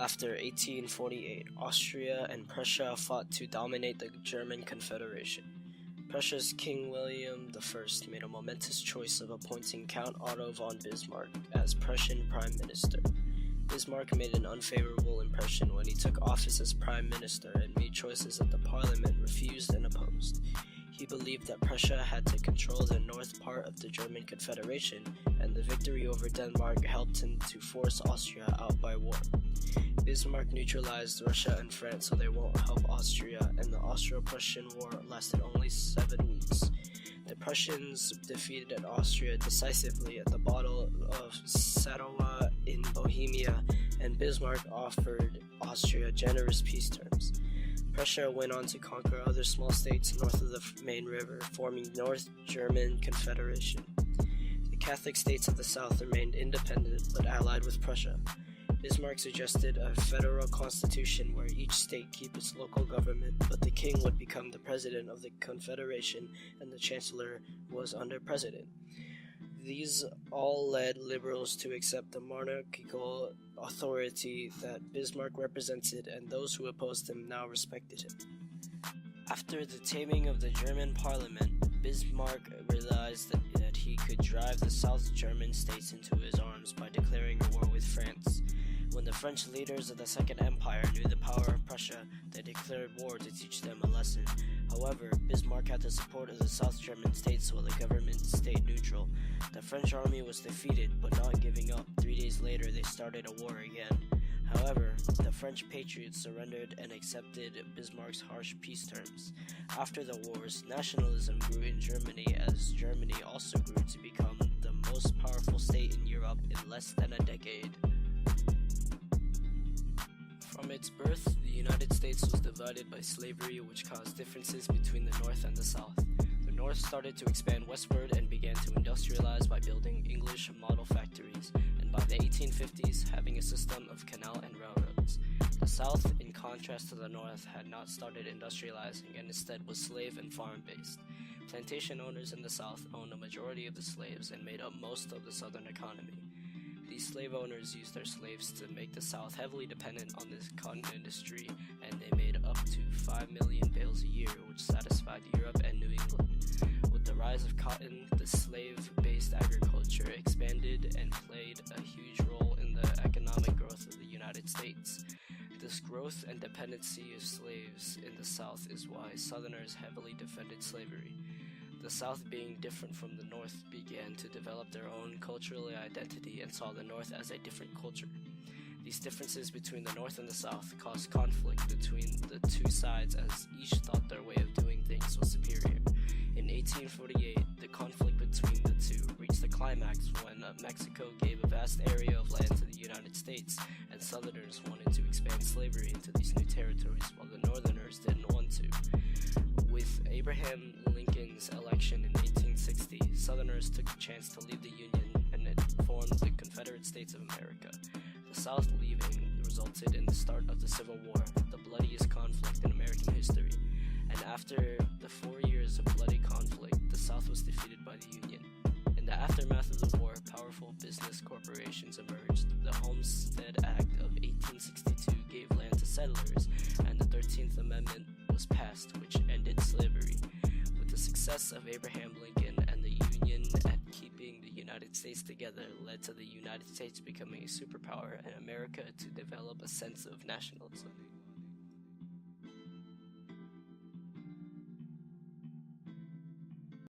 After 1848, Austria and Prussia fought to dominate the German Confederation. Prussia's King William I made a momentous choice of appointing Count Otto von Bismarck as Prussian Prime Minister. Bismarck made an unfavorable impression when he took office as Prime Minister and made choices that the Parliament refused and opposed. He believed that Prussia had to control the north part of the German Confederation, and the victory over Denmark helped him to force Austria out by war. Bismarck neutralized Russia and France so they won't help Austria, and the Austro-Prussian War lasted only 7 weeks. The Prussians defeated Austria decisively at the Battle of Asaralla in Bohemia, and Bismarck offered Austria generous peace terms. Prussia went on to conquer other small states north of the main river, forming North German Confederation. The Catholic states of the south remained independent but allied with Prussia. Bismarck suggested a federal constitution where each state keep its local government, but the king would become the president of the confederation and the chancellor was under president. These all led liberals to accept the monarchical authority that Bismarck represented, and those who opposed him now respected him. After the taming of the German parliament, Bismarck realized that he could drive the South German states into his arms by declaring a war with France. When the French leaders of the Second Empire knew the power of Prussia, they declared war to teach them a lesson. However, Bismarck had the support of the South German states while the government stayed neutral. The French army was defeated, but not giving up. 3 days later, they started a war again. However, the French patriots surrendered and accepted Bismarck's harsh peace terms. After the wars, nationalism grew in Germany as Germany also grew to become the most powerful state in Europe in less than a decade. From its birth, the United States was divided by slavery, which caused differences between the North and the South. The North started to expand westward and began to industrialize by building English model factories, and by the 1850s, having a system of canal and railroads. The South, in contrast to the North, had not started industrializing and instead was slave and farm-based. Plantation owners in the South owned a majority of the slaves and made up most of the Southern economy. These slave owners used their slaves to make the South heavily dependent on this cotton industry, and they made up to 5 million bales a year, which satisfied Europe and New England. With the rise of cotton, the slave-based agriculture expanded and played a huge role in the economic growth of the United States. This growth and dependency of slaves in the South is why Southerners heavily defended slavery. The South, being different from the North, began to develop their own cultural identity and saw the North as a different culture. These differences between the North and the South caused conflict between the two sides as each thought their way of doing things was superior. In 1848, the conflict between the two reached a climax when Mexico gave a vast area of land to the United States, and Southerners wanted to expand slavery into these new territories while the Northerners didn't want to. With Abraham Lincoln's election in 1860, Southerners took the chance to leave the Union and it formed the Confederate States of America. The South leaving resulted in the start of the Civil War, the bloodiest conflict in American history. And after the 4 years of bloody conflict, the South was defeated by the Union. In the aftermath of the war, powerful business corporations emerged. The Homestead Act of 1862 gave land to settlers, and the 13th Amendment was passed, which ended slavery. With the success of Abraham Lincoln and the Union at keeping the United States together led to the United States becoming a superpower and America to develop a sense of nationalism.